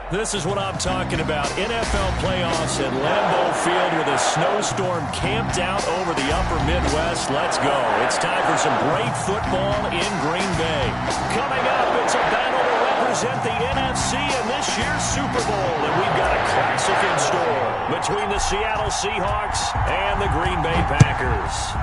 This is what I'm talking about. NFL playoffs at Lambeau Field with a snowstorm camped out over the upper Midwest. Let's go. It's time for some great football in Green Bay. Coming up, it's a battle to represent the NFC in this year's Super Bowl. And we've got a classic in store between the Seattle Seahawks and the Green Bay Packers.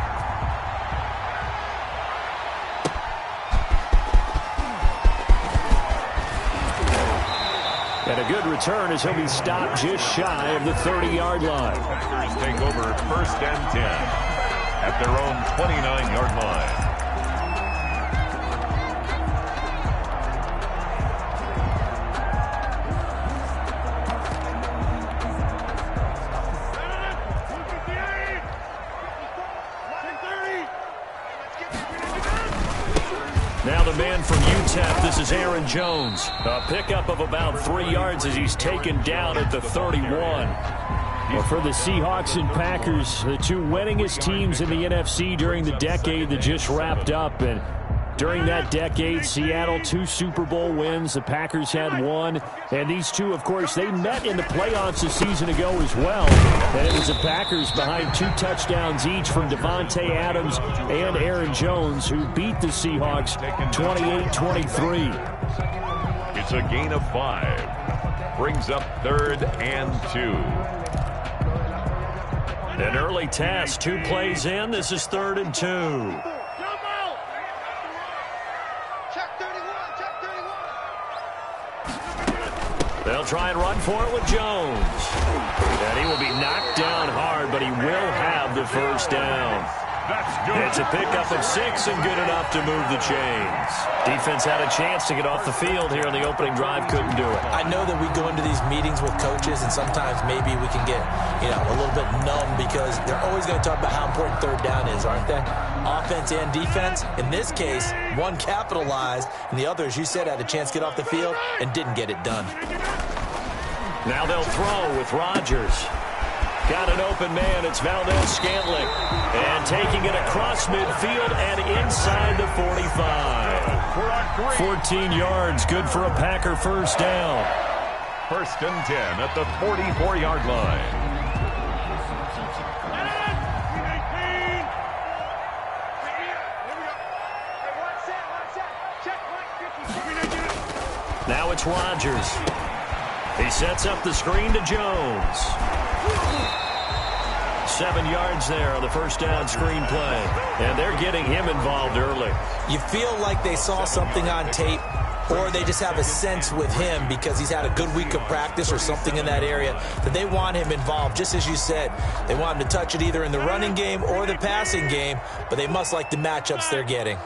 And a good return as he'll be stopped just shy of the 30-yard line. Packers take over 1st and 10 at their own 29-yard line. Now the man from UTEP, this is Aaron Jones. A pickup of about 3 yards as he's taken down at the 31. Well, for the Seahawks and Packers, the two winningest teams in the NFC during the decade that just wrapped up. And during that decade, Seattle 2 Super Bowl wins. The Packers had 1. And these two, of course, they met in the playoffs a season ago as well. And it was the Packers behind 2 touchdowns each from Devontae Adams and Aaron Jones who beat the Seahawks 28-23. It's a gain of 5. Brings up 3rd and 2. An early task, 2 plays in. This is 3rd and 2. They'll try and run for it with Jones. And he will be knocked down hard, but he will have the first down. That's good. It's a pickup of 6 and good enough to move the chains. Defense had a chance to get off the field here on the opening drive, couldn't do it. I know that we go into these meetings with coaches, and sometimes maybe we can get, a little bit numb because they're always going to talk about how important 3rd down is, aren't they? Offense and defense. In this case, one capitalized, and the other, as you said, had a chance to get off the field and didn't get it done. Now they'll throw with Rodgers. Got an open man. It's Valdez-Scantling. And taking it across midfield and inside the 45. 14 yards. Good for a Packer first down. 1st and 10 at the 44-yard line. Now it's Rodgers. He sets up the screen to Jones. 7 yards there on the first down screen play. And they're getting him involved early. You feel like they saw something on tape, or they just have a sense with him because he's had a good week of practice or something in that area that they want him involved. Just as you said, they want him to touch it either in the running game or the passing game, but they must like the matchups they're getting.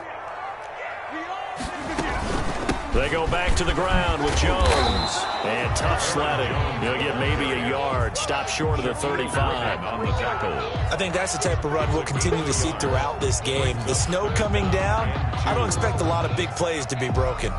They go back to the ground with Jones. And tough sledding. He'll get maybe a yard. Stop short of the 35 on the tackle. I think that's the type of run we'll continue to see throughout this game. The snow coming down, I don't expect a lot of big plays to be broken.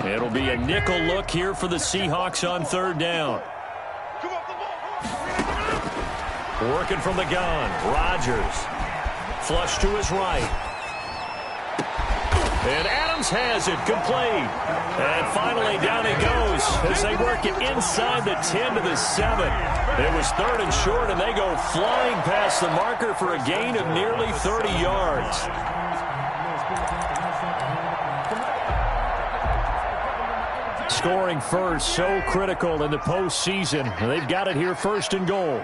It'll be a nickel look here for the Seahawks on 3rd down. Working from the gun, Rodgers. Flush to his right. And Adams has it, complete. And finally down he goes as they work it inside the 10 to the 7. It was 3rd and short, and they go flying past the marker for a gain of nearly 30 yards. Scoring first, so critical in the postseason. They've got it here 1st and goal.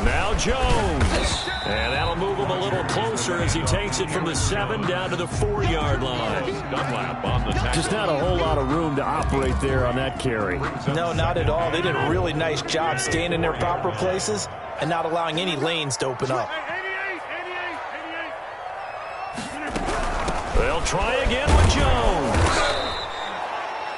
Now Jones. And that'll move him a little closer as he takes it from the 7 down to the 4-yard line. Just not a whole lot of room to operate there on that carry. No, not at all. They did a really nice job staying in their proper places and not allowing any lanes to open up. They'll try again with Jones.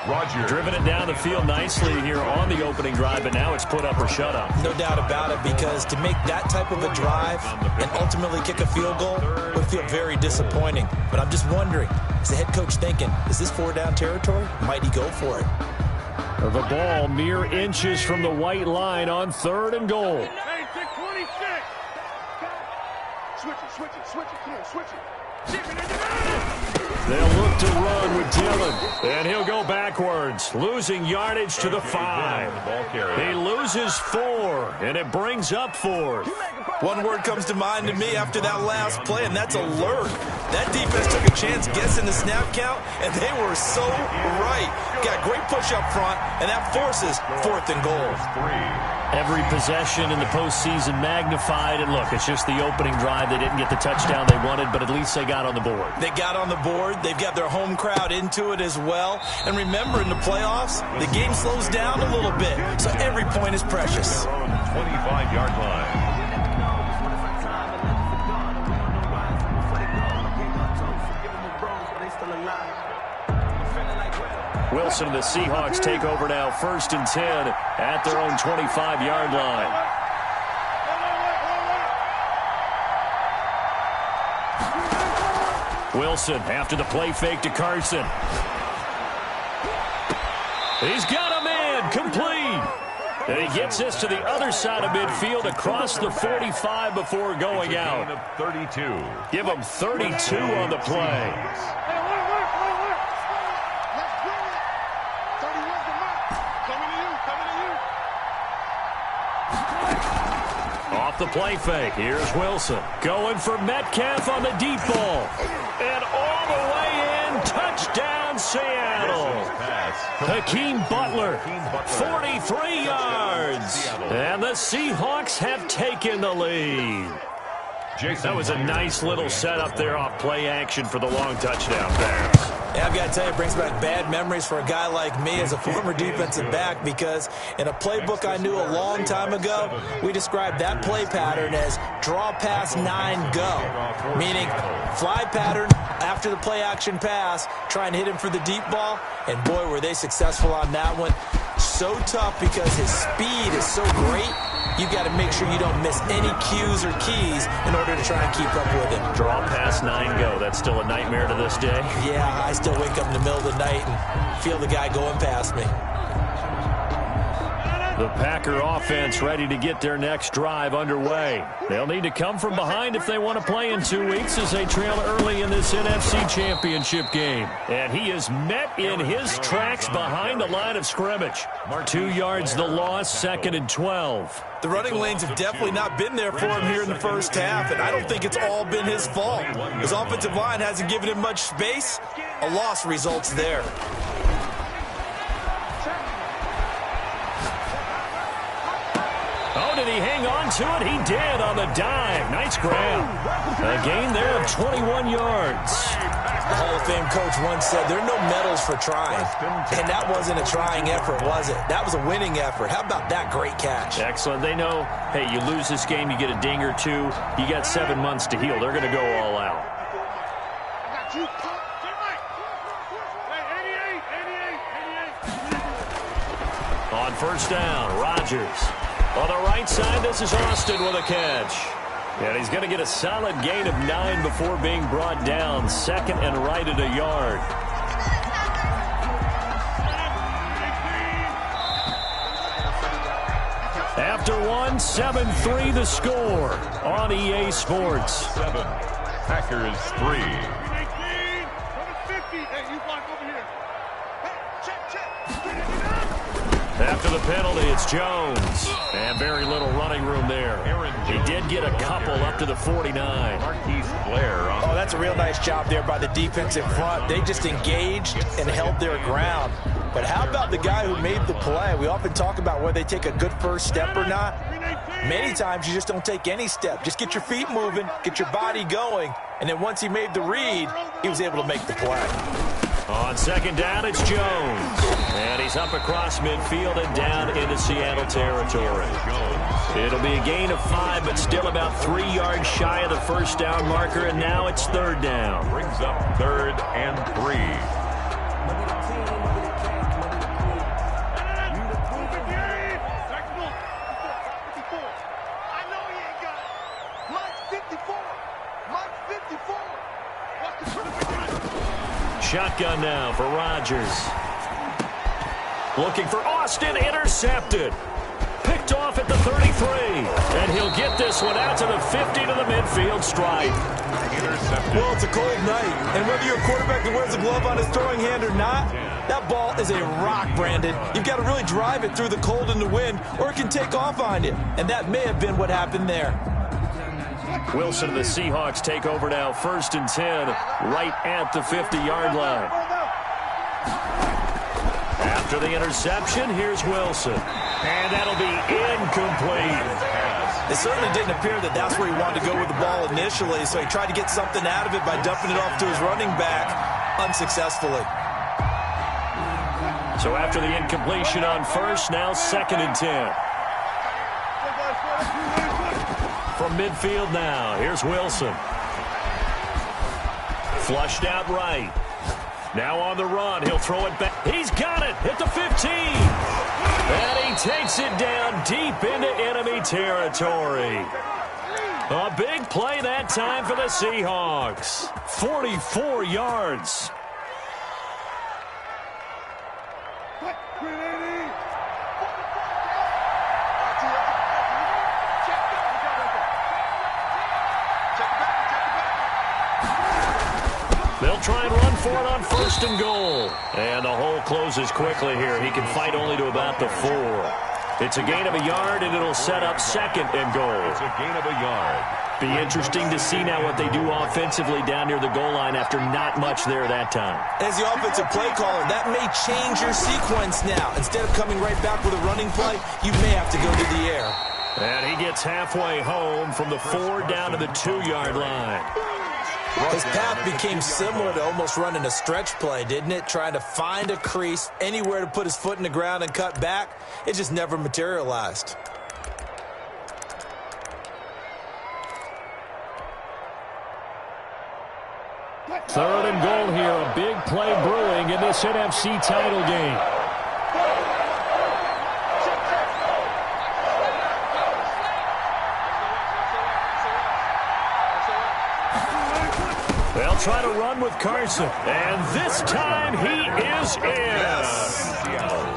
Rodgers. Driven it down the field nicely here on the opening drive, but now it's put up or shut up. No doubt about it, because to make that type of a drive and ultimately kick a field goal would feel very disappointing. But I'm just wondering, is the head coach thinking, is this 4-down territory? Might he go for it? The ball mere inches from the white line on 3rd and goal. Hey, 626. Switch it. Come on, switch it. They'll look to run with Dillon, and he'll go backwards, losing yardage to the 5. He loses 4, and it brings up 4th. One word comes to mind to me after that last play, and that's alert. That defense took a chance guessing the snap count, and they were so right. Got a great push up front, and that forces 4th and goal. Every possession in the postseason magnified, and look, it's just the opening drive. They didn't get the touchdown they wanted, but at least they got on the board. They got on the board. They've got their home crowd into it as well. And remember, in the playoffs, the game slows down a little bit, so every point is precious. 25-yard line. Wilson and the Seahawks take over now, 1st and 10 at their own 25-yard line. Wilson after the play fake to Carson. He's got a man, complete. And he gets this to the other side of midfield across the 45 before going out. Of 32. Give him 32 on the play. Off the play fake, here's Wilson. Going for Metcalf on the deep ball. And all the way in, touchdown Seattle. Hakeem Butler, 43 yards. And the Seahawks have taken the lead. That was a nice little setup there off play action for the long touchdown pass. Yeah, I've got to tell you, it brings back bad memories for a guy like me as a former defensive back, because in a playbook I knew a long time ago, we described that play pattern as draw pass 9 go, meaning fly pattern after the play action pass, try and hit him for the deep ball, and boy, were they successful on that one. So tough because his speed is so great. You've got to make sure you don't miss any cues or keys in order to try and keep up with him. Draw past 9 go. That's still a nightmare to this day. Yeah, I still wake up in the middle of the night and feel the guy going past me. The Packer offense ready to get their next drive underway. They'll need to come from behind if they want to play in 2 weeks as they trail early in this NFC Championship game. And he is met in his tracks behind the line of scrimmage. 2 yards the loss, 2nd and 12. The running lanes have definitely not been there for him here in the first half, and I don't think it's all been his fault. His offensive line hasn't given him much space. A loss results there. Oh, did he hang on to it? He did on the dive. Nice grab. A gain there of 21 yards. The Hall of Fame coach once said, there are no medals for trying. And that wasn't a trying effort, was it? That was a winning effort. How about that great catch? Excellent. They know, hey, you lose this game, you get a ding or two. You got 7 months to heal. They're going to go all out. On 1st down, Rodgers. On the right side, this is Austin with a catch. And he's going to get a solid gain of 9 before being brought down. 2nd and right at a yard. After 1, 7-3 the score on EA Sports. 7. Packers 3. After the penalty, it's Jones. And very little running room there. He did get a couple up to the 49. Oh, that's a real nice job there by the defensive front. They just engaged and held their ground. But how about the guy who made the play? We often talk about whether they take a good first step or not. Many times you just don't take any step. Just get your feet moving, get your body going. And then once he made the read, he was able to make the play. On 2nd down, it's Jones. And he's up across midfield and down into Seattle territory. It'll be a gain of 5, but still about 3 yards shy of the 1st down marker, and now it's 3rd down. Brings up 3rd and 3. Shotgun now for Rodgers. Looking for Austin, intercepted. Picked off at the 33. And he'll get this one out to the 50 to the midfield stripe. Intercepted. Well, it's a cold night, and whether you're a quarterback that wears a glove on his throwing hand or not, that ball is a rock, Brandon. You've got to really drive it through the cold and the wind, or it can take off on you. And that may have been what happened there. Wilson and the Seahawks take over now, 1st and 10, right at the 50-yard line. After the interception, here's Wilson. And that'll be incomplete. It certainly didn't appear that that's where he wanted to go with the ball initially, so he tried to get something out of it by dumping it off to his running back unsuccessfully. So after the incompletion on 1st, now 2nd and 10. From midfield now, here's Wilson. Flushed out right. Now on the run, he'll throw it back. He's got it at the 15. And he takes it down deep into enemy territory. A big play that time for the Seahawks. 44 yards. They'll try and run for it on 1st and goal. And the hole closes quickly here. He can fight only to about the 4. It's a gain of a yard, and it'll set up 2nd and goal. It's a gain of a yard. Be interesting to see now what they do offensively down near the goal line after not much there that time. As the offensive play caller, that may change your sequence now. Instead of coming right back with a running play, you may have to go to the air. And he gets halfway home from the 4 down to the 2-yard line. His path became similar to almost running a stretch play, didn't it? Trying to find a crease, anywhere to put his foot in the ground and cut back. It just never materialized. Third and goal here. A big play brewing in this NFC title game. They'll try to run with Carson. And this time he is in.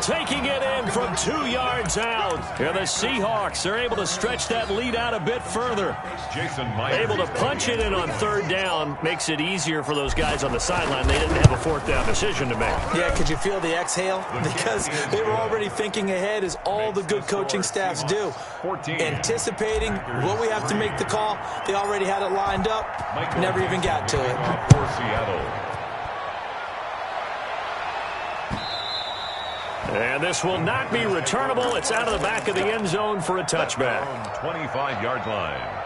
Taking it in from 2 yards out. And the Seahawks are able to stretch that lead out a bit further. Able to punch it in on 3rd down. Makes it easier for those guys on the sideline. They didn't have a 4th down decision to make. Yeah, could you feel the exhale? Because they were already thinking ahead, as all the good coaching staffs do. Anticipating what we have to make the call. They already had it lined up. Never even got to it. For Seattle. And this will not be returnable. It's out of the back of the end zone for a touchback. 25-yard line.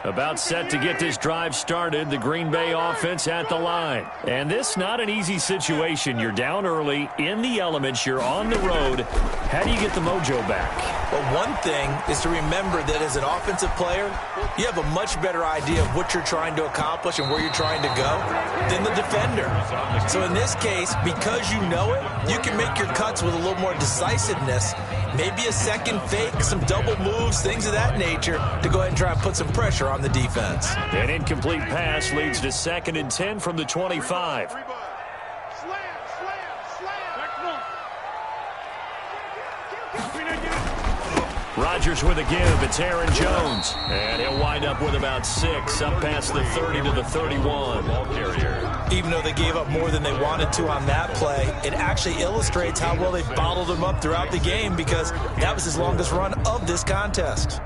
About set to get this drive started, the Green Bay offense at the line. And this not an easy situation. You're down early, in the elements, you're on the road. How do you get the mojo back? Well, one thing is to remember that as an offensive player, you have a much better idea of what you're trying to accomplish and where you're trying to go than the defender. So in this case, because you know it, you can make your cuts with a little more decisiveness. Maybe a second fake, some double moves, things of that nature, to go ahead and try and put some pressure on the defense. An incomplete pass leads to 2nd and 10 from the 25. Rodgers with a give. It's Aaron Jones. And he'll wind up with about 6, up past the 30 to the 31. Ball carrier. Even though they gave up more than they wanted to on that play, it actually illustrates how well they bottled him up throughout the game, because that was his longest run of this contest.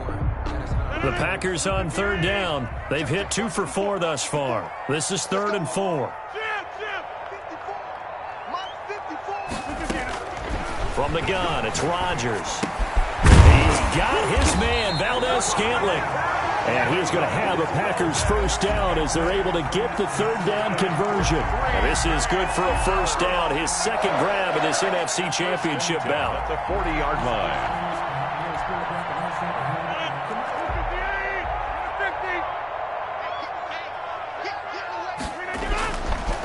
The Packers on 3rd down. They've hit 2 for 4 thus far. This is 3rd and 4. From the gun, it's Rodgers. He's got his man, Valdez-Scantling. And he's going to have a Packers first down as they're able to get the 3rd down conversion. And this is good for a first down, his 2nd grab in this NFC Championship bout. At the 40-yard line.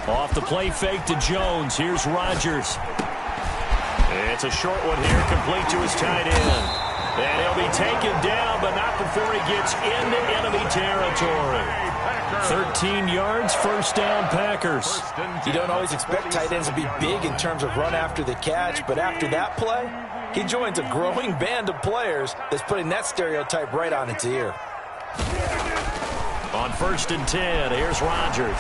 Off the play fake to Jones. Here's Rodgers. It's a short one here, complete to his tight end. And he'll be taken down, but not before he gets into enemy territory. 13 yards, first down, Packers. You don't always expect tight ends to be big in terms of run after the catch, but after that play, he joins a growing band of players that's putting that stereotype right on its ear. On 1st and 10, here's Rodgers.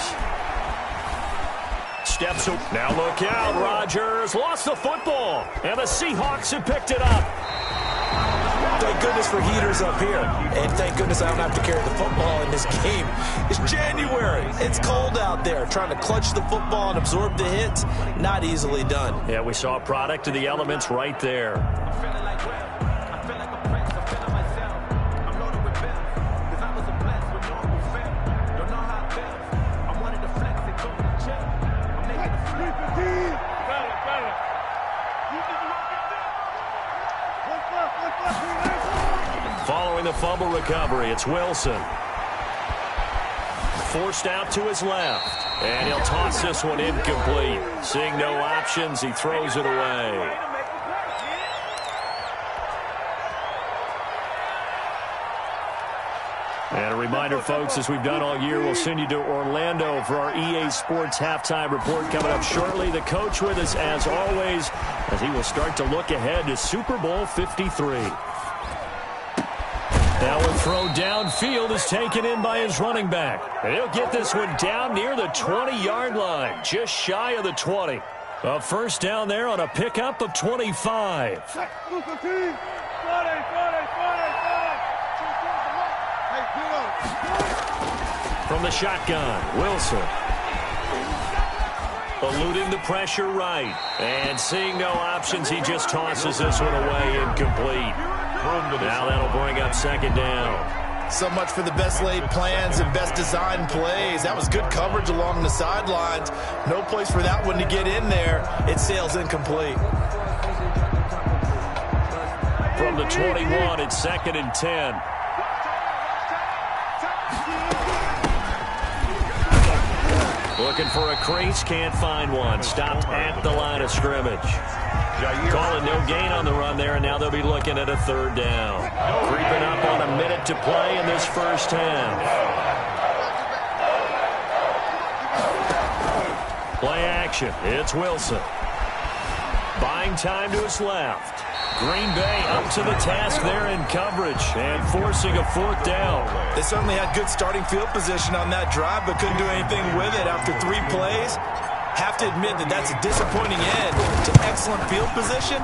Steps up. Now look out, Rodgers lost the football, and the Seahawks have picked it up. Thank goodness for heaters up here, and thank goodness I don't have to carry the football in this game. It's January. It's cold out there. Trying to clutch the football and absorb the hits, not easily done. Yeah, we saw a product of the elements right there. Following the fumble recovery, it's Wilson. Forced out to his left. And he'll toss this one incomplete. Seeing no options, he throws it away. And a reminder, folks, as we've done all year, we'll send you to Orlando for our EA Sports halftime report coming up shortly. The coach with us, as always, as he will start to look ahead to Super Bowl 53. Now a throw downfield is taken in by his running back. And he'll get this one down near the 20-yard line, just shy of the 20. A first down there on a pickup of 25. From the shotgun, Wilson. Eluding the pressure right. And seeing no options, he just tosses this one away incomplete. Now that'll bring up second down. So much for the best laid plans and best designed plays. That was good coverage along the sidelines. No place for that one to get in there. It sails incomplete. From the 21, it's 2nd and 10. Looking for a crease, can't find one. Stopped at the line of scrimmage. Calling no gain on the run there, and now they'll be looking at a third down. Creeping up on a minute to play in this first half. Play action. It's Wilson. Buying time to his left. Green Bay up to the task there in coverage and forcing a fourth down. They certainly had good starting field position on that drive, but couldn't do anything with it after 3 plays. Have to admit that that's a disappointing end to excellent field position.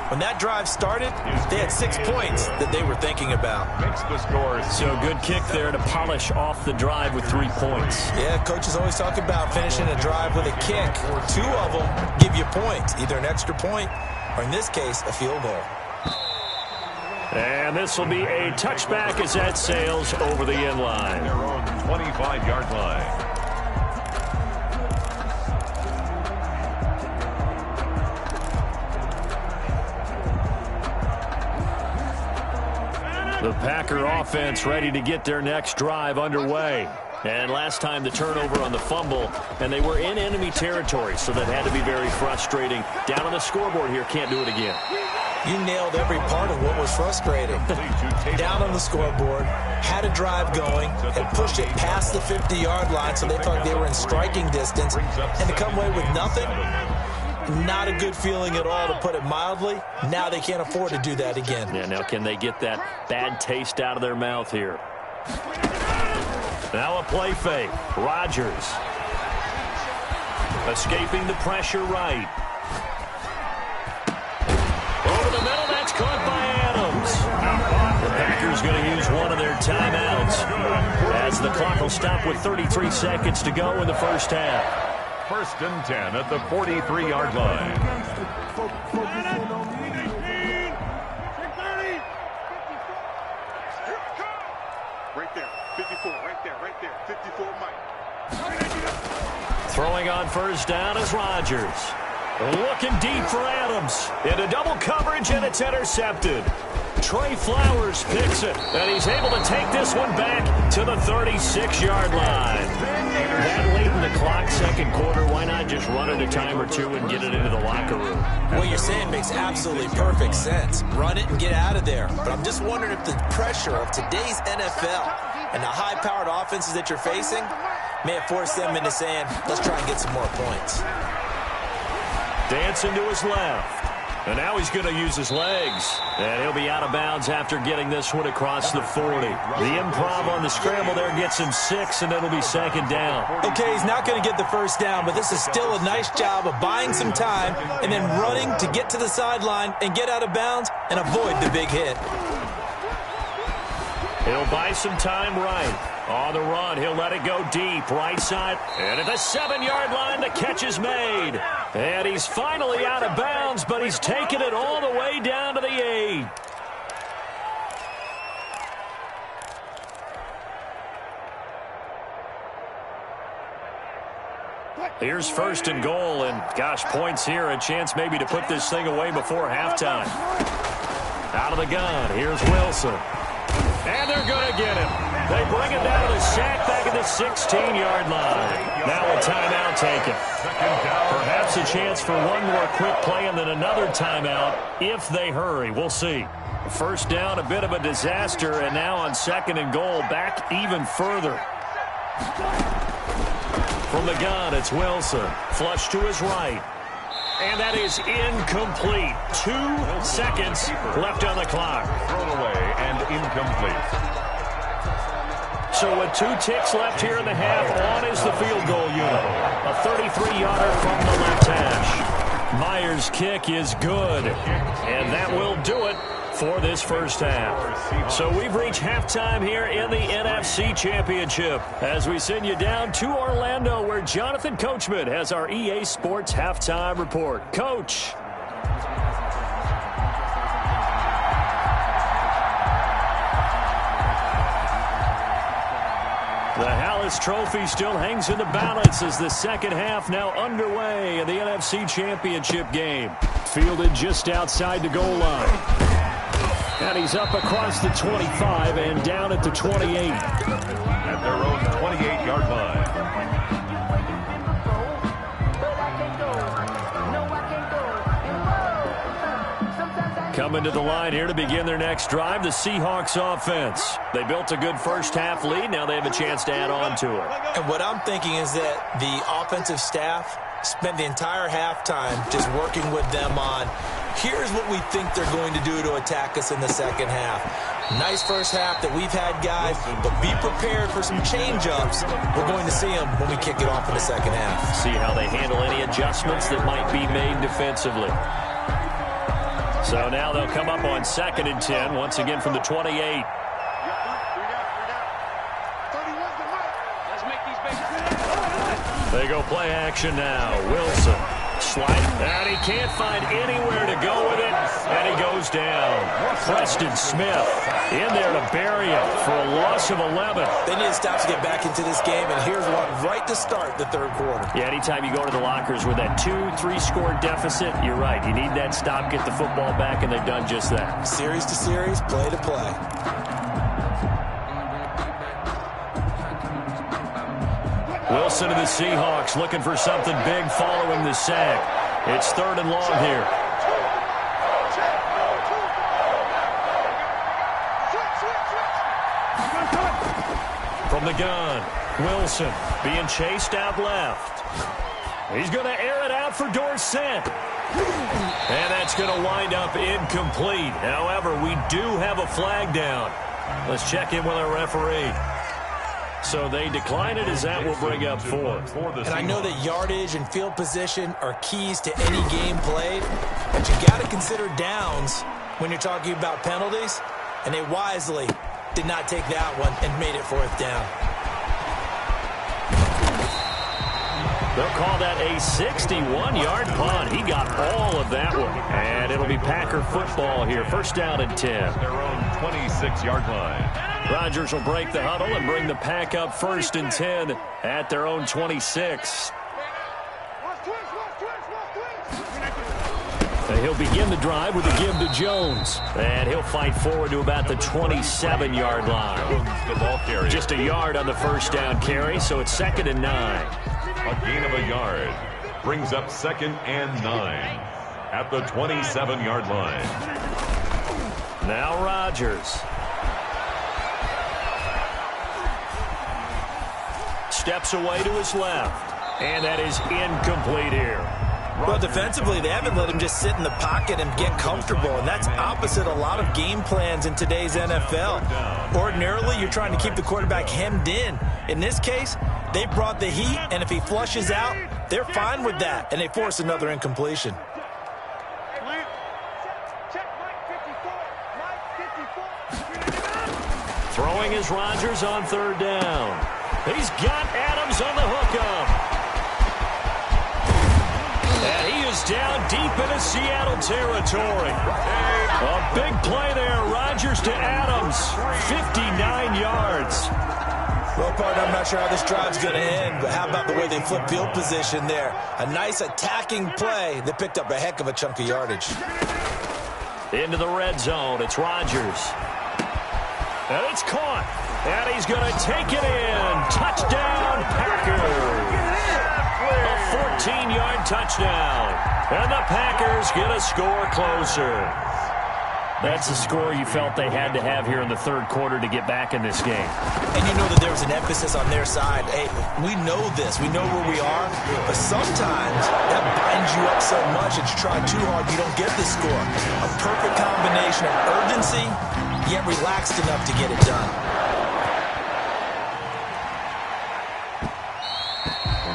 When that drive started, they had 6 points that they were thinking about. Makes the score. So good kick there to polish off the drive with 3 points. Yeah, coaches always talk about finishing a drive with a kick. 2 of them give you points, either an extra point or, in this case, a field goal. And this will be a touchback as that sails over the end line. Their own 25-yard line. The Packer offense ready to get their next drive underway. And last time the turnover on the fumble, and they were in enemy territory, so that had to be very frustrating. Down on the scoreboard here, can't do it again. You nailed every part of what was frustrating. Down on the scoreboard, had a drive going, and pushed it past the 50-yard line, so they thought they were in striking distance, and to come away with nothing, not a good feeling at all, to put it mildly. Now they can't afford to do that again. Yeah, now can they get that bad taste out of their mouth here? Now a play fake. Rodgers. Escaping the pressure right. Over the middle, that's caught by Adams. The Packers going to use one of their timeouts as the clock will stop with 33 seconds to go in the first half. 1st and 10 at the 43-yard line. Right there, 54, right there, 54, Mike. Throwing on first down is Rodgers. Looking deep for Adams. Into double coverage, and it's intercepted. Trey Flowers picks it, and he's able to take this one back to the 36-yard line. That late in the clock, second quarter, why not just run it a time or two and get it into the locker room? What you're saying makes absolutely perfect sense. Run it and get out of there. But I'm just wondering if the pressure of today's NFL and the high-powered offenses that you're facing may have forced them into saying, let's try and get some more points. Dancing to his left. And now he's going to use his legs. And he'll be out of bounds after getting this one across the 40. The improv on the scramble there gets him 6, and it'll be second down. Okay, he's not going to get the first down, but this is still a nice job of buying some time and then running to get to the sideline and get out of bounds and avoid the big hit. He'll buy some time right. On the run, he'll let it go deep, right side. And at the 7-yard line, the catch is made. And he's finally out of bounds, but he's taken it all the way down to the 8. Here's first and goal, and gosh, points here, a chance maybe to put this thing away before halftime. Out of the gun, here's Wilson. And they're going to get him. They bring him down to the sack back at the 16-yard line. Now a timeout taken. Perhaps a chance for one more quick play and then another timeout if they hurry. We'll see. First down, a bit of a disaster, and now on second and goal, back even further. From the gun, it's Wilson. Flush to his right. And that is incomplete. 2 seconds left on the clock. Thrown away and incomplete. So with 2 ticks left here in the half, on is the field goal unit. A 33-yarder from the left hash. Myers' kick is good. And that will do it for this first half. So we've reached halftime here in the NFC Championship as we send you down to Orlando where Jonathan Coachman has our EA Sports Halftime Report. Coach. The Hallis Trophy still hangs in the balance as the second half now underway in the NFC Championship game. Fielded just outside the goal line. And he's up across the 25 and down at the 28. At their own 28-yard line. Coming to the line here to begin their next drive, the Seahawks offense. They built a good first-half lead. Now they have a chance to add on to it. And what I'm thinking is that the offensive staff spent the entire halftime just working with them on, here's what we think they're going to do to attack us in the second half. Nice first half that we've had, guys, but be prepared for some change-ups. We're going to see them when we kick it off in the second half. See how they handle any adjustments that might be made defensively. So now they'll come up on 2nd and 10, once again from the 28. They go play action now. Wilson. Slide. And he can't find anywhere to go with it. And he goes down. Preston Smith in there to bury him for a loss of 11. They need to stop to get back into this game, and here's one right to start the third quarter. Yeah, anytime you go to the lockers with that 2-3 score deficit, you're right. You need that stop, get the football back, and they've done just that. Series to series, play to play. Wilson of the Seahawks looking for something big following the sack. It's 3rd and long here. From the gun, Wilson being chased out left. He's going to air it out for Dorsett. And that's going to wind up incomplete. However, we do have a flag down. Let's check in with our referee. So they decline it as that will bring up 4. And I know that yardage and field position are keys to any game played, but you got to consider downs when you're talking about penalties, and they wisely did not take that one and made it 4th down. They'll call that a 61-yard punt. He got all of that one. And it'll be Packer football here. First down and 10. Their own 26-yard line. Rodgers will break the huddle and bring the Pack up 1st and 10 at their own 26. he'll begin the drive with a give to Jones. And he'll fight forward to about the 27-yard line. The ball carrier. Just a yard on the first down carry, so it's 2nd and 9. A gain of a yard. Brings up 2nd and 9 at the 27-yard line. Now Rodgers. Steps away to his left. And that is incomplete here. Well, defensively, they haven't let him just sit in the pocket and get comfortable, and that's opposite a lot of game plans in today's NFL. Ordinarily, you're trying to keep the quarterback hemmed in. In this case, they brought the heat, and if he flushes out, they're fine with that, and they force another incompletion. Throwing is Rodgers on 3rd down. He's got Adams on the hookup. And he is down deep into Seattle territory. A big play there. Rodgers to Adams. 59 yards. Well, partner, I'm not sure how this drive's going to end, but how about the way they flip field position there? A nice attacking play that picked up a heck of a chunk of yardage. Into the red zone. It's Rodgers. And it's caught. And he's going to take it in. Touchdown, Packers. A 14-yard touchdown. And the Packers get a score closer. That's the score you felt they had to have here in the 3rd quarter to get back in this game. And you know that there was an emphasis on their side. Hey, we know this. We know where we are. But sometimes that binds you up so much that you try too hard, you don't get the score. A perfect combination of urgency, yet relaxed enough to get it done.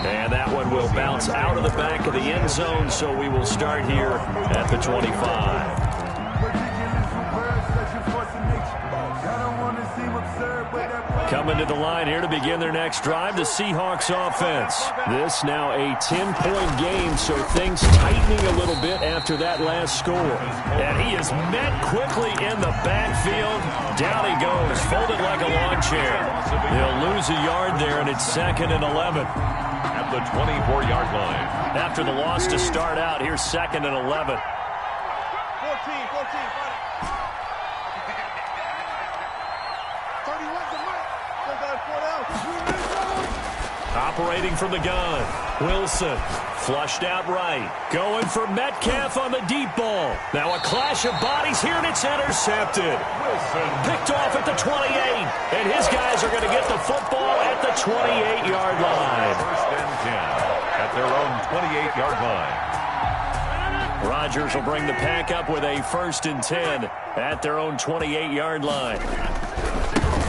And that one will bounce out of the back of the end zone, so we will start here at the 25. Coming to the line here to begin their next drive, the Seahawks offense. This now a 10-point game, so things tightening a little bit after that last score. And he is met quickly in the backfield. Down he goes, folded like a lawn chair. They'll lose a yard there, and it's 2nd and 11. At the 24-yard line. After the loss to start out, here's 2nd and 11. 14. Operating from the gun. Wilson flushed out right. Going for Metcalf on the deep ball. Now a clash of bodies here, and it's intercepted. Wilson Picked off at the 28. And his guys are going to get the football at the 28-yard line. 1st and 10 at their own 28-yard line. Rodgers will bring the pack up with a 1st and 10 at their own 28-yard line.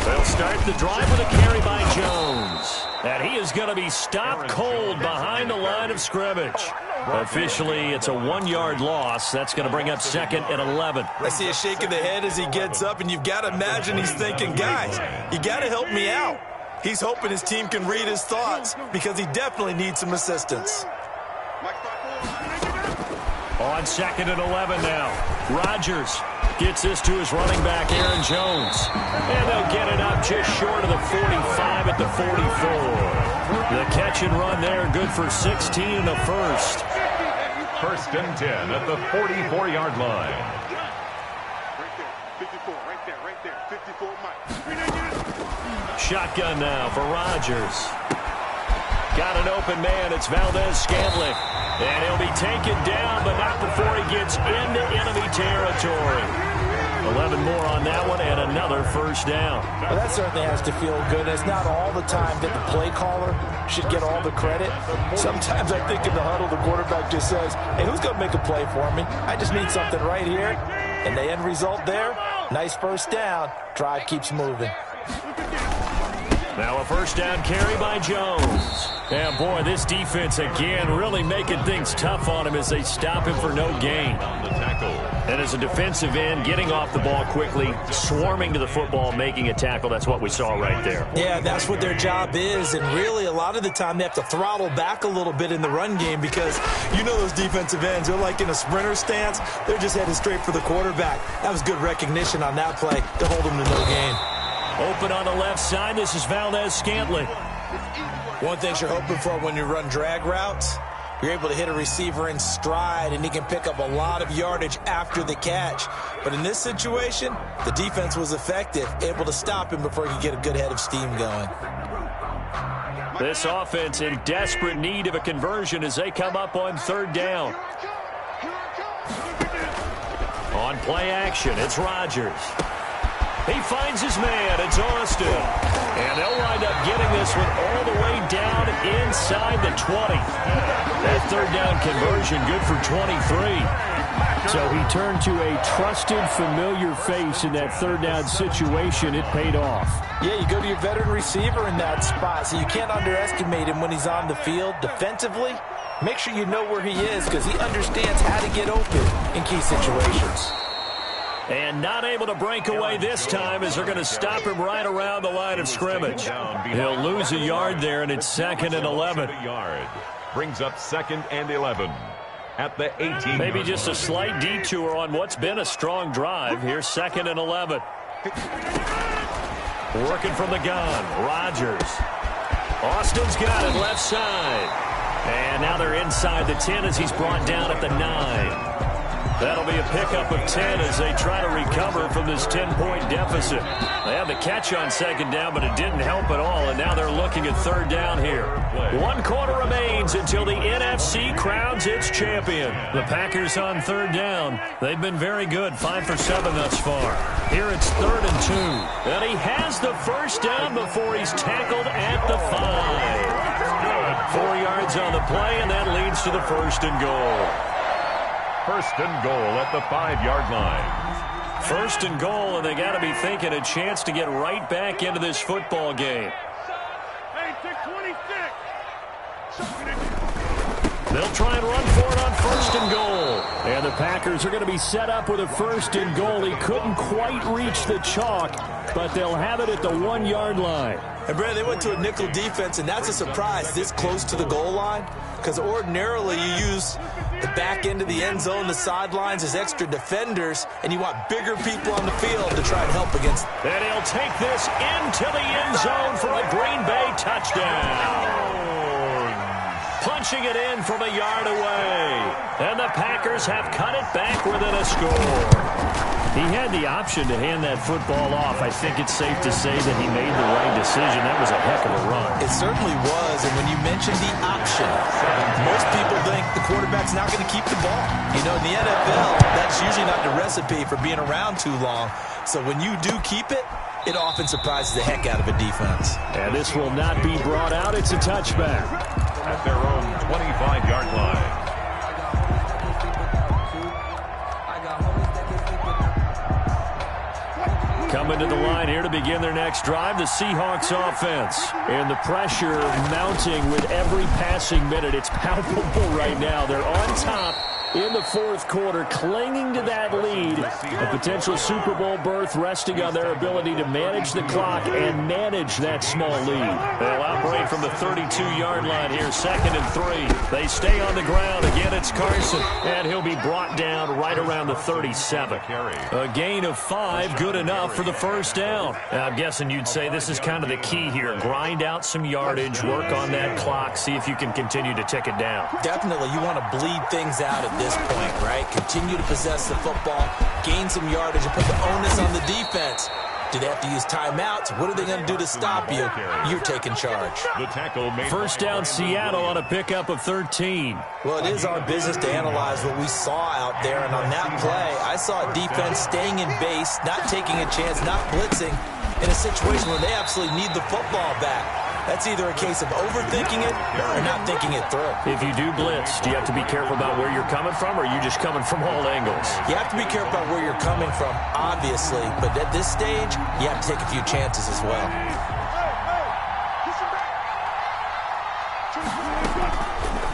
They'll start the drive with a carry by Jones. And he is going to be stopped cold behind the line of scrimmage. Officially, it's a 1-yard loss. That's going to bring up 2nd and 11. I see a shake of the head as he gets up, and you've got to imagine he's thinking, guys, you got to help me out. He's hoping his team can read his thoughts because he definitely needs some assistance. On 2nd and 11 now. Rodgers gets this to his running back, Aaron Jones. And they'll get it up just short of the 45 at the 44. The catch and run there, good for 16 and a first. 1st and 10 at the 44-yard line. Right there. 54. Right there. 54, Mike. Shotgun now for Rodgers. Got an open man. It's Valdez-Scantling. And he'll be taken down, but not before he gets into enemy territory. 11 more on that one, and another first down. Well, that certainly has to feel good. It's not all the time that the play caller should get all the credit. Sometimes I think in the huddle, the quarterback just says, hey, who's going to make a play for me? I just need something right here. And the end result there, nice first down. Drive keeps moving. Now a first down carry by Jones. And boy, this defense again really making things tough on him as they stop him for no gain. On the tackle. And as a defensive end, getting off the ball quickly, swarming to the football, making a tackle, that's what we saw right there. Yeah, that's what their job is. And really, a lot of the time, they have to throttle back a little bit in the run game because you know those defensive ends, they're like in a sprinter stance. They're just headed straight for the quarterback. That was good recognition on that play to hold him to no gain. Open on the left side, this is Valdez-Scantling. One thing you're hoping for when you run drag routes You're able to hit a receiver in stride, and he can pick up a lot of yardage after the catch. But in this situation, the defense was effective, able to stop him before he could get a good head of steam going. This offense in desperate need of a conversion as they come up on third down. On play action, it's Rodgers. He finds his man. It's Austin. And they'll wind up getting this one all the way down inside the 20. That third down conversion good for 23. So he turned to a trusted, familiar face in that third down situation. It paid off. Yeah, you go to your veteran receiver in that spot, so you can't underestimate him when he's on the field. Defensively, make sure you know where he is because he understands how to get open in key situations. And not able to break away this time as they're going to stop him right around the line of scrimmage. He'll lose a yard there, and it's 2nd and 11. Brings up 2nd and 11 at the 18. Maybe just a slight detour on what's been a strong drive. Here's 2nd and 11. Working from the gun, Rodgers. Austin's got it left side. And now they're inside the 10 as he's brought down at the 9. That'll be a pickup of 10 as they try to recover from this 10-point deficit. They had the catch on 2nd down, but it didn't help at all, and now they're looking at 3rd down here. 1 quarter remains until the NFC crowns its champion. The Packers on 3rd down. They've been very good, 5 for 7 thus far. Here it's 3rd and 2. And he has the first down before he's tackled at the 5. 4 yards on the play, and that leads to the 1st and goal. 1st and goal at the 5-yard line. 1st and goal, and they got to be thinking a chance to get right back into this football game. They'll try and run for it on 1st and goal. And the Packers are going to be set up with a 1st and goal. He couldn't quite reach the chalk, but they'll have it at the 1-yard line. And, Brad, they went to a nickel defense, and that's a surprise this close to the goal line because ordinarily you use the back end of the end zone, the sidelines as extra defenders, and you want bigger people on the field to try and help against. And he'll take this into the end zone for a Green Bay touchdown. Punching it in from a yard away. And the Packers have cut it back within a score. He had the option to hand that football off. I think it's safe to say that he made the right decision. That was a heck of a run. It certainly was, and when you mentioned the option, most people think the quarterback's not going to keep the ball. You know, in the NFL, that's usually not the recipe for being around too long. So when you do keep it, it often surprises the heck out of a defense. And this will not be brought out. It's a touchback. At their own 25-yard line. Coming to the line here to begin their next drive, the Seahawks offense. And the pressure mounting with every passing minute. It's palpable right now. They're on top in the 4th quarter, clinging to that lead. A potential Super Bowl berth resting on their ability to manage the clock and manage that small lead. They'll operate from the 32-yard line here, 2nd and 3. They stay on the ground. Again, it's Carson, and he'll be brought down right around the 37. A gain of 5, good enough for the 1st down. Now, I'm guessing you'd say this is kind of the key here. Grind out some yardage, work on that clock, see if you can continue to tick it down. Definitely, you want to bleed things out at this point, right? Continue to possess the football, gain some yardage, and put the onus on the defense. Do they have to use timeouts? What are they going to do to stop you? You're taking charge. The tackle made. 1st down Seattle on a pickup of 13. Well, it is our business to analyze what we saw out there, and on that play, I saw a defense staying in base, not taking a chance, not blitzing, in a situation where they absolutely need the football back. That's either a case of overthinking it or not thinking it through. If you do blitz, do you have to be careful about where you're coming from, or are you just coming from all angles? You have to be careful about where you're coming from, obviously, but at this stage, you have to take a few chances as well.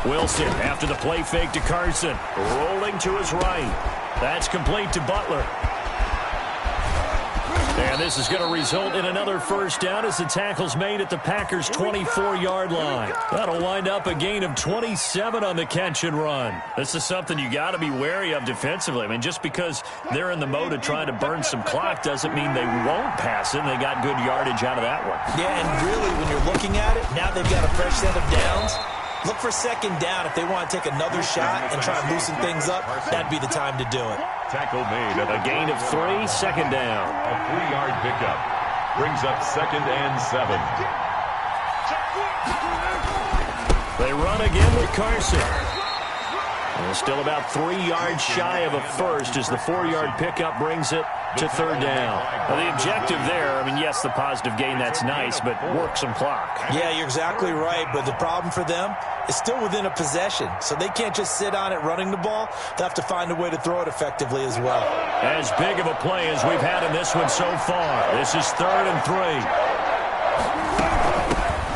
Wilson, after the play fake to Carson, rolling to his right. That's complete to Butler. And this is going to result in another 1st down as the tackle's made at the Packers' 24-yard line. That'll wind up a gain of 27 on the catch and run. This is something you got to be wary of defensively. I mean, just because they're in the mode of trying to burn some clock doesn't mean they won't pass it. They got good yardage out of that one. Yeah, and really, when you're looking at it, now they've got a fresh set of downs. Look for second down. If they want to take another shot and try and loosen things up, that'd be the time to do it. Tackle made at A gain of 3, second down. a 3-yard pickup. Brings up 2nd and 7. They run again with Carson. And still about 3 yards shy of a first as the 4-yard pickup brings it to third down. Now, the objective there, I mean, yes, the positive gain, that's nice, but work some clock. Yeah, you're exactly right, but the problem for them is still within a possession, so they can't just sit on it running the ball. They have to find a way to throw it effectively as well. As big of a play as we've had in this one so far. This is 3rd and 3.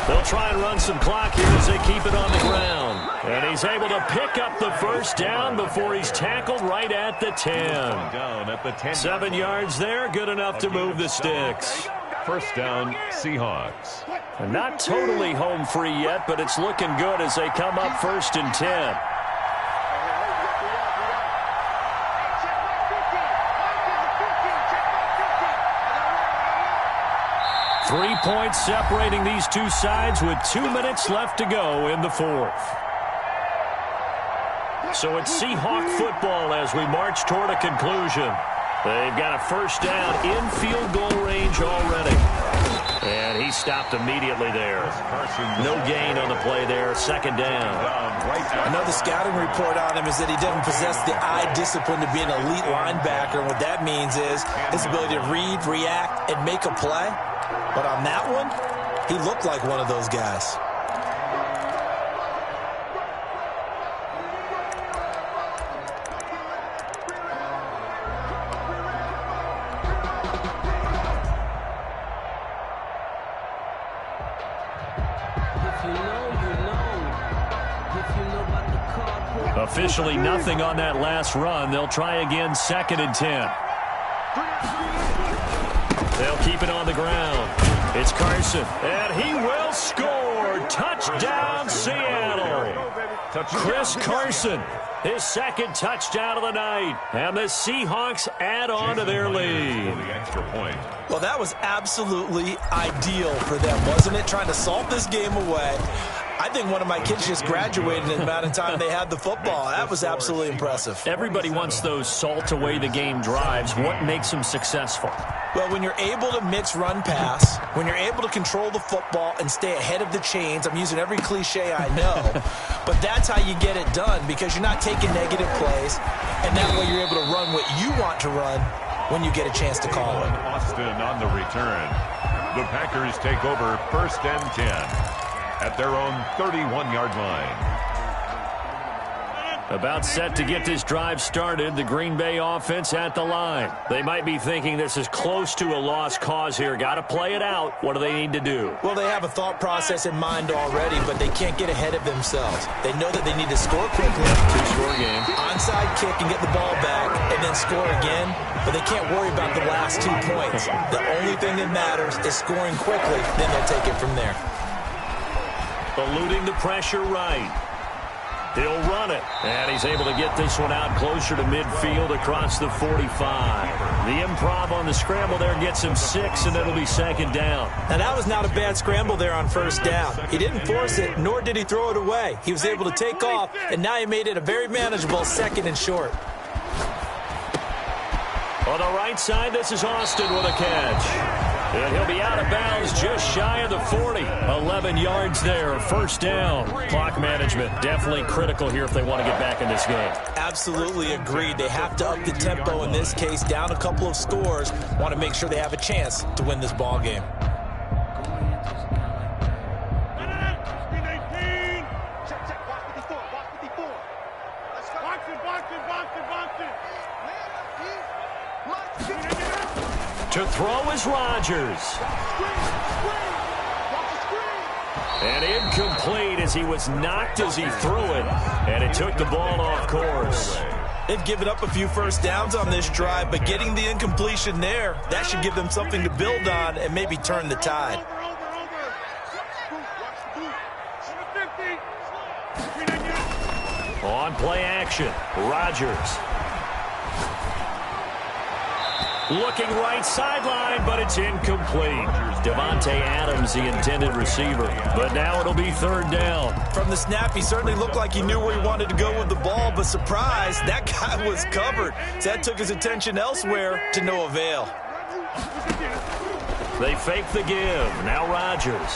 They'll try and run some clock here as they keep it on the ground. And he's able to pick up the first down before he's tackled right at the 10. Down at the 10. 7 yards there, good enough to move the sticks. First down, Seahawks. And not totally home free yet, but it's looking good as they come up 1st and 10. Three points separating these two sides with 2 minutes left to go in the 4th. So it's Seahawk football as we march toward a conclusion. They've got a first down in field goal range already. And he stopped immediately there. No gain on the play there. Second down. Another scouting report on him is that he doesn't possess the eye discipline to be an elite linebacker. And what that means is his ability to read, react, and make a play. But on that one, he looked like one of those guys. Officially nothing on that last run. They'll try again 2nd and 10. They'll keep it on the ground. It's Carson, and he will score. Touchdown, Seattle. Chris Carson, his 2nd touchdown of the night. And the Seahawks add on to their lead. The extra point. Well, that was absolutely ideal for them, wasn't it? Trying to salt this game away. I think one of my kids just graduated in the amount of time they had the football. That was absolutely impressive. Everybody wants those salt-away-the-game drives. What makes them successful? Well, when you're able to mix run-pass, when you're able to control the football and stay ahead of the chains, I'm using every cliche I know, but that's how you get it done because you're not taking negative plays, and that way you're able to run what you want to run when you get a chance to call it. Austin on the return. The Packers take over 1st and 10. At their own 31-yard line. About set to get this drive started, the Green Bay offense at the line. They might be thinking this is close to a lost cause here. Got to play it out. What do they need to do? Well, they have a thought process in mind already, but they can't get ahead of themselves. They know that they need to score quickly. 2-score game. Onside kick and get the ball back and then score again, but they can't worry about the last 2 points. The only thing that matters is scoring quickly, then they'll take it from there. Eluding the pressure right. He'll run it. And he's able to get this one out closer to midfield across the 45. The improv on the scramble there gets him 6, and it'll be 2nd down. Now, that was not a bad scramble there on 1st down. He didn't force it, nor did he throw it away. He was able to take off, and now he made it a very manageable 2nd and short. On the right side, this is Austin with a catch. And he'll be out of bounds just shy of the 40. 11 yards there, 1st down. Clock management definitely critical here if they want to get back in this game. Absolutely agreed. They have to up the tempo in this case, down a couple of scores. Want to make sure they have a chance to win this ball game. To throw is Rodgers. And incomplete as he was knocked as he threw it. And it took the ball off course. They've given up a few first downs on this drive, but getting the incompletion there, that should give them something to build on and maybe turn the tide. On play action, Rodgers. Looking right sideline, but it's incomplete. Devontae Adams, the intended receiver. But now it'll be third down. From the snap, he certainly looked like he knew where he wanted to go with the ball, but surprise, that guy was covered. So that took his attention elsewhere to no avail. They fake the give. Now Rodgers.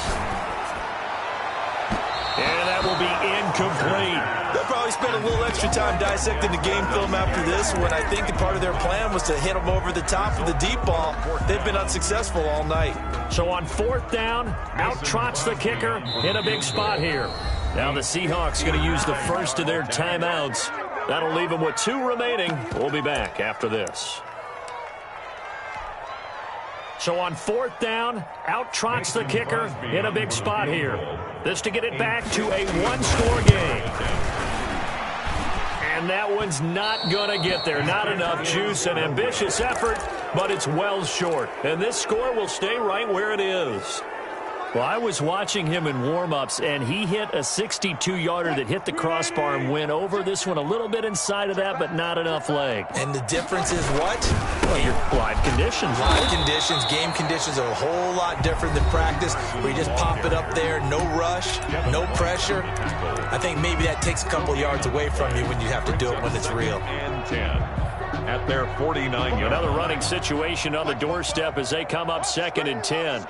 And that will be incomplete. They'll probably spend a little extra time dissecting the game film after this one. I think that part of their plan was to hit him over the top of the deep ball. They've been unsuccessful all night. So on fourth down, out trots the kicker in a big spot here. Now the Seahawks going to use the first of their timeouts. That'll leave them with 2 remaining. We'll be back after this. So on fourth down, out trots the kicker in a big spot here. This to get it back to a 1-score game. And that one's not going to get there. Not enough juice. An ambitious effort, but it's well short. And this score will stay right where it is. Well, I was watching him in warm-ups, and he hit a 62-yarder that hit the crossbar and went over. This one a little bit inside of that, but not enough leg. And the difference is what? Well, your live conditions. Live conditions, game conditions are a whole lot different than practice, where you just pop it up there, no rush, no pressure. I think maybe that takes a couple yards away from you when you have to do it when it's real. And 10 at their 49-yard. Another running situation on the doorstep as they come up 2nd and 10.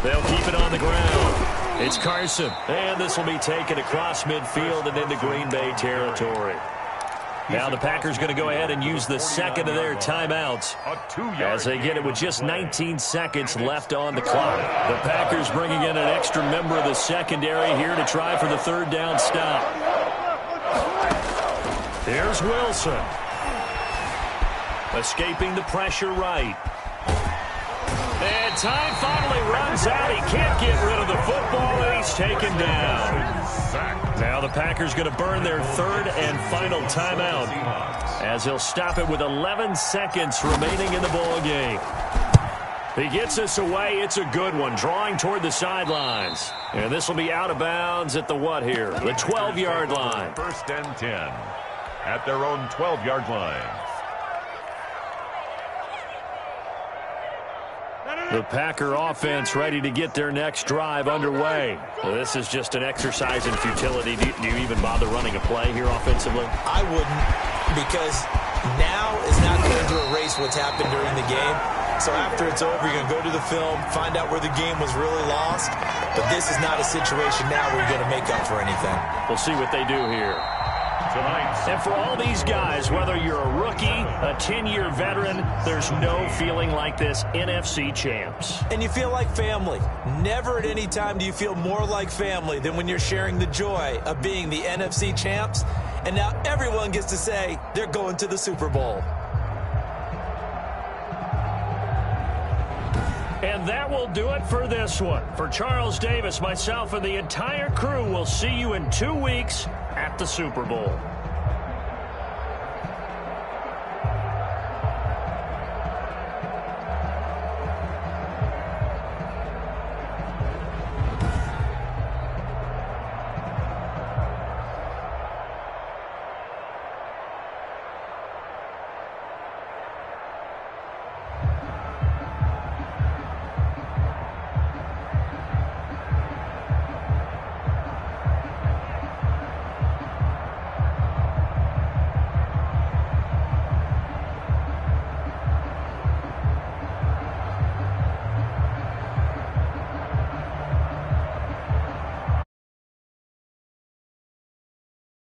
They'll keep it on the ground. It's Carson, and this will be taken across midfield and into Green Bay territory. Now the Packers going to go ahead and use the second of their timeouts as they get it with just 19 seconds left on the clock. The Packers bringing in an extra member of the secondary here to try for the third down stop. Here's Wilson. Escaping the pressure right. And time finally runs out. He can't get rid of the football, and he's taken down. Now the Packers going to burn their third and final timeout as he'll stop it with 11 seconds remaining in the ball game. He gets us away. It's a good one, drawing toward the sidelines. And this will be out of bounds at the what here? The 12-yard line. 1st and 10 at their own 12-yard line. The Packer offense ready to get their next drive underway. Well, this is just an exercise in futility. Do you even bother running a play here offensively? I wouldn't, because now is not going to erase what's happened during the game. So after it's over, you're going to go to the film, find out where the game was really lost. But this is not a situation now where you're going to make up for anything. We'll see what they do here. And for all these guys, whether you're a rookie, a 10-year veteran, there's no feeling like this NFC champs. And you feel like family. Never at any time do you feel more like family than when you're sharing the joy of being the NFC champs. And now everyone gets to say they're going to the Super Bowl. And that will do it for this one. For Charles Davis, myself, and the entire crew, we'll see you in 2 weeks at the Super Bowl.